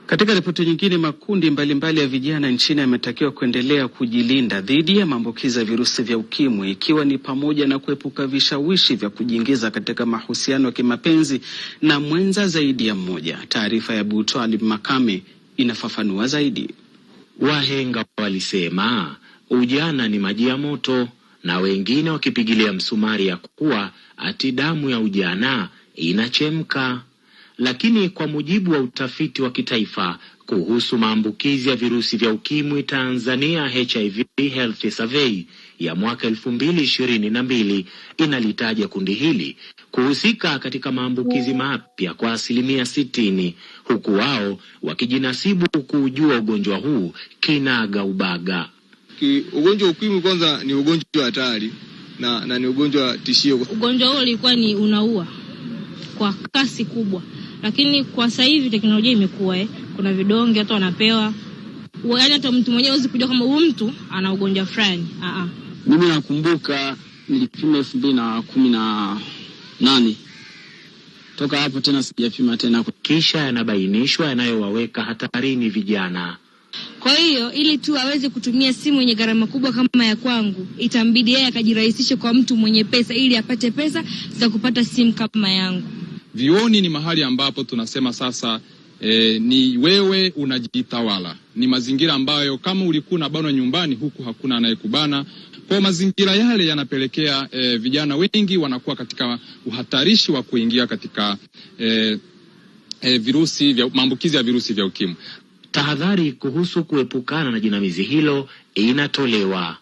Katika ripoti nyingine, makundi mbalimbali ya vijana nchini yametakiwa kuendelea kujilinda dhidi ya maambukizi ya virusi vya ukimwi, ikiwa ni pamoja na kuepuka vishawishi vya kujiingiza katika mahusiano ya kimapenzi na mwenza zaidi ya mmoja. Taarifa ya Abutwalib Makame inafafanua zaidi. Wahenga walisema ujana ni maji ya moto, na wengine wakipigilia msumari ya kuwa ati damu ya ujana inachemka. Lakini kwa mujibu wa utafiti wa kitaifa kuhusu maambukizi ya virusi vya ukimwi Tanzania HIV Health Survey ya mwaka 2022 inalitaja kundi hili kuhusika katika maambukizi mapya kwa 60%, huku wao wakijinasibu kujua ugonjwa huu kinaga ubaga. Ugonjwa wa ukimwi kwanza ni ugonjwa hatari na ni ugonjwa tishio. Ugonjwa huo ulikuwa ni unaua kwa kasi kubwa, lakini kwa sasa hivi teknolojia imekuwa kuna vidonge watu wanapewa. Yaani hata mtu mwenyewe hawezi kujua kama huyu mtu ana ugonjwa fulani. Mimi nakumbuka nilipima 2018. Toka hapo tena sijapima tena. Kisha yanabainishwa yanayowaweka hatarini vijana. Kwa hiyo ili tu aweze kutumia simu yenye gharama kubwa kama ya kwangu, itambidi yeye akajirahisishe kwa mtu mwenye pesa ili apate pesa za kupata simu kama yangu. Vioni ni mahali ambapo tunasema sasa ni wewe unajitawala. Ni mazingira ambayo kama ulikuwa unabanwa nyumbani, huku hakuna anayekubana. Kwa mazingira yale yanapelekea vijana wengi wanakuwa katika uhatarishi wa kuingia katika virusi vya maambukizi ya virusi vya ukimwi. Tahadhari kuhusu kuepukana na jinamizi hilo inatolewa.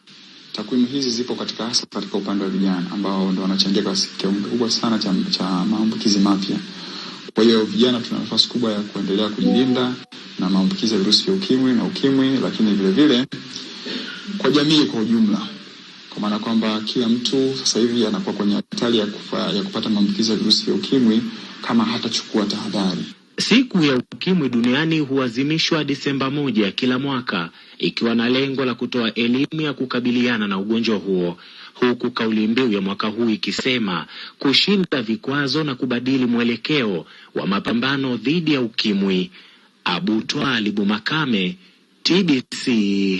Takwimu hizi zipo hasa katika upande wa vijana ambao ndio wanachangia kwa kiwango kikubwa sana cha maambukizi mapya. Kwa hiyo vijana tuna nafasi kubwa ya kuendelea kujilinda na maambukizi ya virusi vya ukimwi, lakini vile vile kwa jamii kwa ujumla. Kwa maana kwamba kila mtu sasa hivi anakuwa kwenye hatari ya kupata maambukizi ya virusi vya ukimwi kama hatachukua tahadhari. Siku ya ukimwi duniani huadhimishwa Disemba 1 kila mwaka, ikiwa na lengo la kutoa elimu ya kukabiliana na ugonjwa huo, huku kauli mbiu ya mwaka huu ikisema kushinda vikwazo na kubadili mwelekeo wa mapambano dhidi ya ukimwi. Abutwalib Makame, TBC.